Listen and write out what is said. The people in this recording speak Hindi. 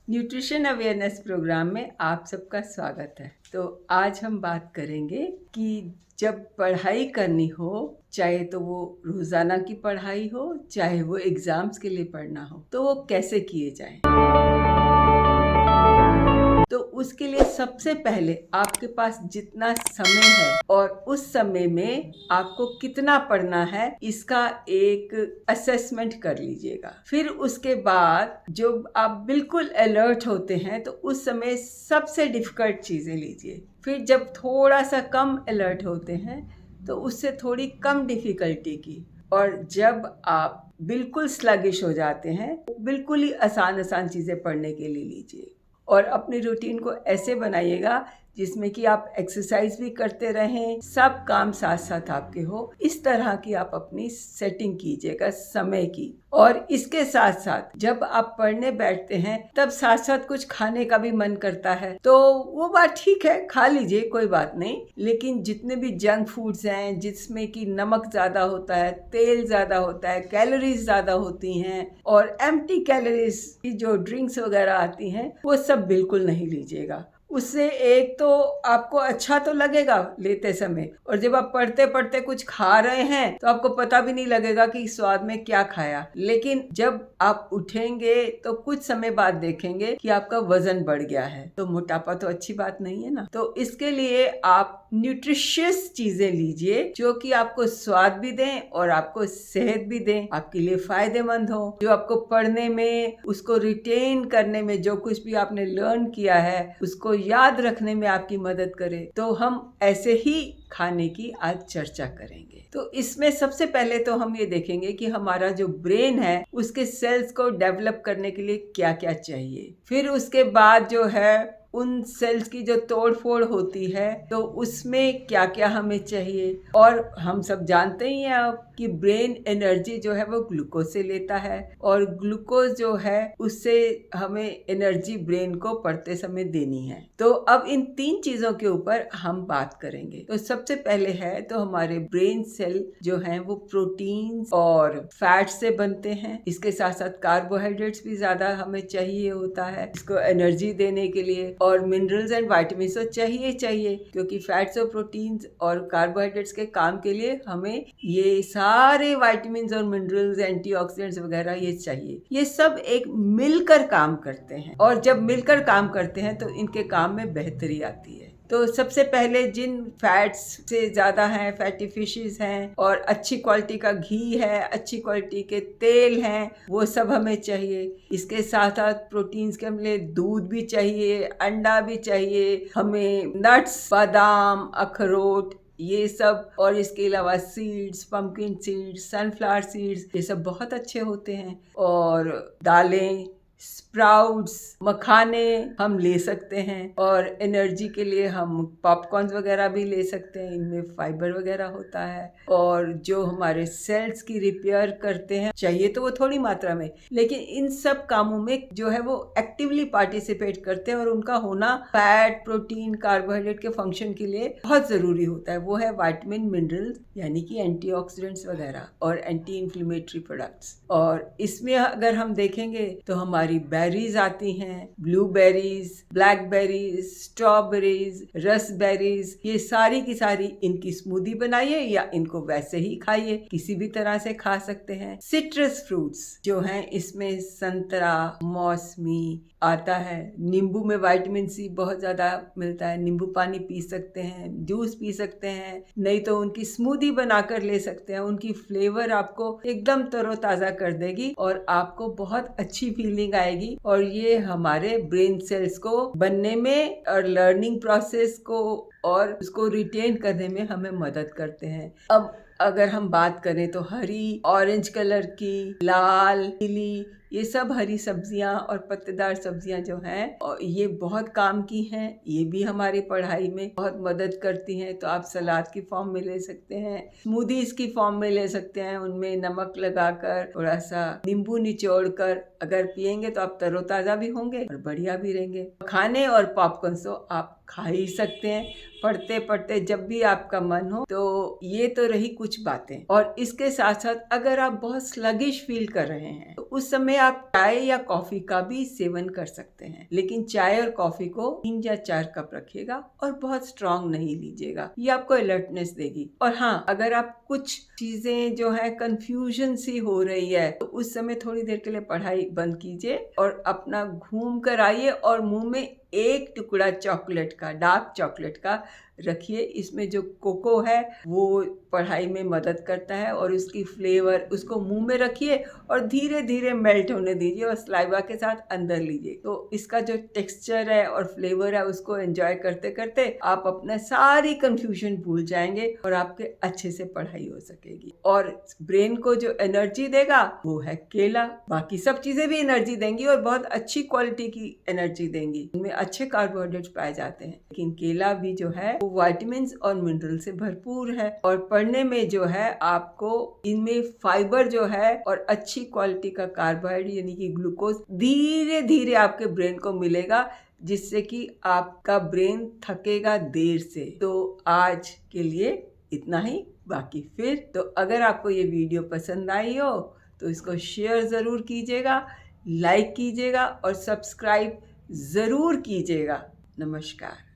न्यूट्रिशन अवेयरनेस प्रोग्राम में आप सबका स्वागत है। तो आज हम बात करेंगे कि जब पढ़ाई करनी हो, चाहे तो वो रोजाना की पढ़ाई हो, चाहे वो एग्जाम्स के लिए पढ़ना हो, तो वो कैसे किए जाएं। तो उसके लिए सबसे पहले आपके पास जितना समय है और उस समय में आपको कितना पढ़ना है, इसका एक असेसमेंट कर लीजिएगा। फिर उसके बाद जब आप बिल्कुल अलर्ट होते हैं तो उस समय सबसे डिफिकल्ट चीज़ें लीजिए। फिर जब थोड़ा सा कम अलर्ट होते हैं तो उससे थोड़ी कम डिफिकल्टी की, और जब आप बिल्कुल स्लगिश हो जाते हैं बिल्कुल ही आसान आसान चीज़ें पढ़ने के लिए लीजिए। और अपनी रूटीन को ऐसे बनाइएगा जिसमें कि आप एक्सरसाइज भी करते रहें, सब काम साथ साथ आपके हो। इस तरह की आप अपनी सेटिंग कीजिएगा समय की। और इसके साथ साथ जब आप पढ़ने बैठते हैं तब साथ साथ कुछ खाने का भी मन करता है, तो वो बात ठीक है, खा लीजिए, कोई बात नहीं। लेकिन जितने भी जंक फूड्स हैं जिसमें कि नमक ज़्यादा होता है, तेल ज़्यादा होता है, कैलोरीज ज़्यादा होती हैं और एम्प्टी कैलोरीज की जो ड्रिंक्स वगैरह आती हैं, वो सब बिल्कुल नहीं लीजिएगा। उससे एक तो आपको अच्छा तो लगेगा लेते समय, और जब आप पढ़ते पढ़ते कुछ खा रहे हैं तो आपको पता भी नहीं लगेगा कि स्वाद में क्या खाया। लेकिन जब आप उठेंगे तो कुछ समय बाद देखेंगे कि आपका वजन बढ़ गया है, तो मोटापा तो अच्छी बात नहीं है ना। तो इसके लिए आप न्यूट्रिशियस चीजें लीजिए जो कि आपको स्वाद भी दें और आपको सेहत भी दें, आपके लिए फायदेमंद हो, जो आपको पढ़ने में, उसको रिटेन करने में, जो कुछ भी आपने लर्न किया है उसको याद रखने में आपकी मदद करे। तो हम ऐसे ही खाने की आज चर्चा करेंगे। तो इसमें सबसे पहले तो हम ये देखेंगे कि हमारा जो ब्रेन है उसके सेल्स को डेवलप करने के लिए क्या क्या चाहिए। फिर उसके बाद जो है उन सेल्स की जो तोड़ फोड़ होती है तो उसमें क्या क्या हमें चाहिए। और हम सब जानते ही हैं अब कि ब्रेन एनर्जी जो है वो ग्लूकोज से लेता है, और ग्लूकोज जो है उससे हमें एनर्जी ब्रेन को पढ़ते समय देनी है। तो अब इन तीन चीजों के ऊपर हम बात करेंगे। तो सबसे पहले है तो हमारे ब्रेन सेल जो हैं वो प्रोटीन और फैट से बनते हैं। इसके साथ साथ कार्बोहाइड्रेट्स भी ज्यादा हमें चाहिए होता है इसको एनर्जी देने के लिए, और मिनरल्स एंड वाइटामिन्स तो चाहिए, क्योंकि फैट्स और प्रोटीन्स और कार्बोहाइड्रेट्स के काम के लिए हमें ये सारे वाइटामिन्स और मिनरल्स, एंटीऑक्सीडेंट्स वगैरह ये चाहिए। ये सब एक मिलकर काम करते हैं, और जब मिलकर काम करते हैं तो इनके काम में बेहतरी आती है। तो सबसे पहले जिन फैट्स से ज़्यादा हैं, फैटी फिशेस हैं, और अच्छी क्वालिटी का घी है, अच्छी क्वालिटी के तेल हैं, वो सब हमें चाहिए। इसके साथ साथ प्रोटीन्स के लिए दूध भी चाहिए, अंडा भी चाहिए, हमें नट्स, बादाम, अखरोट, ये सब, और इसके अलावा seeds, pumpkin seeds, sunflower seeds, ये सब बहुत अच्छे होते हैं। और दालें, स्प्राउट्स, मखाने हम ले सकते हैं, और एनर्जी के लिए हम पॉपकॉर्न वगैरह भी ले सकते हैं, इनमें फाइबर वगैरह होता है। और जो हमारे सेल्स की रिपेयर करते हैं, चाहिए तो वो थोड़ी मात्रा में, लेकिन इन सब कामों में जो है वो एक्टिवली पार्टिसिपेट करते हैं, और उनका होना फैट, प्रोटीन, कार्बोहाइड्रेट के फंक्शन के लिए बहुत जरूरी होता है। वो है विटामिन, मिनरल्स, यानी कि एंटीऑक्सीडेंट्स वगैरह और एंटी इन्फ्लेमेटरी प्रोडक्ट्स। और इसमें अगर हम देखेंगे तो हमारी बेरीज आती हैं, ब्लूबेरीज, ब्लैकबेरीज, स्ट्रॉबेरीज, रसबेरीज, ये सारी की सारी इनकी स्मूदी बनाइए या इनको वैसे ही खाइए, किसी भी तरह से खा सकते हैं। सिट्रस फ्रूट्स जो हैं, इसमें संतरा, मौसमी आता है। नींबू में विटामिन सी बहुत ज्यादा मिलता है, नींबू पानी पी सकते हैं, जूस पी सकते हैं, नहीं तो उनकी स्मूदी बनाकर ले सकते हैं। उनकी फ्लेवर आपको एकदम तरोताजा कर देगी और आपको बहुत अच्छी फीलिंग आएगी, और ये हमारे ब्रेन सेल्स को बनने में और लर्निंग प्रोसेस को और उसको रिटेन करने में हमें मदद करते हैं। अब अगर हम बात करें तो हरी, ऑरेंज कलर की, लाल, पीली, ये सब हरी सब्जियां और पत्तेदार सब्जियां जो हैं, और ये बहुत काम की हैं, ये भी हमारी पढ़ाई में बहुत मदद करती हैं। तो आप सलाद की फॉर्म में ले सकते हैं, स्मूदीज की फॉर्म में ले सकते हैं, उनमें नमक लगाकर थोड़ा सा नींबू निचोड़ कर अगर पियेंगे तो आप तरोताजा भी होंगे और बढ़िया भी रहेंगे। खाने और पॉपकॉर्न तो आप खा ही सकते हैं पढ़ते पढ़ते जब भी आपका मन हो। तो ये तो रही कुछ बातें। और इसके साथ साथ अगर आप बहुत स्लगिश फील कर रहे हैं तो उस समय आप चाय या कॉफी का भी सेवन कर सकते हैं, लेकिन चाय और कॉफी को 3 या 4 कप रखिएगा और बहुत स्ट्रांग नहीं लीजिएगा, ये आपको अलर्टनेस देगी। और हाँ, अगर आप कुछ चीजें जो है कंफ्यूजन सी हो रही है तो उस समय थोड़ी देर के लिए पढ़ाई बंद कीजिए और अपना घूम कर आइए और मुंह में एक टुकड़ा चॉकलेट का, डार्क चॉकलेट का रखिए। इसमें जो कोको है वो पढ़ाई में मदद करता है और उसकी फ्लेवर, उसको मुंह में रखिए और धीरे धीरे मेल्ट होने दीजिए और सलाइवा के साथ अंदर लीजिए। तो इसका जो टेक्सचर है और फ्लेवर है उसको एंजॉय करते करते आप अपना सारी कंफ्यूजन भूल जाएंगे और आपके अच्छे से पढ़ाई हो सकेगी। और ब्रेन को जो एनर्जी देगा वो है केला। बाकी सब चीजें भी एनर्जी देंगी और बहुत अच्छी क्वालिटी की एनर्जी देंगी, उनमें अच्छे कार्बोहाइड्रेट्स पाए जाते हैं, लेकिन केला भी जो है वो विटामिन और मिनरल से भरपूर है। और पढ़ने में जो है आपको इनमें फाइबर जो है और अच्छी क्वालिटी का कार्बोहाइड्रेट यानी कि ग्लूकोज धीरे धीरे आपके ब्रेन को मिलेगा, जिससे कि आपका ब्रेन थकेगा देर से। तो आज के लिए इतना ही, बाकी फिर। तो अगर आपको ये वीडियो पसंद आई हो तो इसको शेयर ज़रूर कीजिएगा, लाइक कीजिएगा और सब्सक्राइब ज़रूर कीजिएगा। नमस्कार।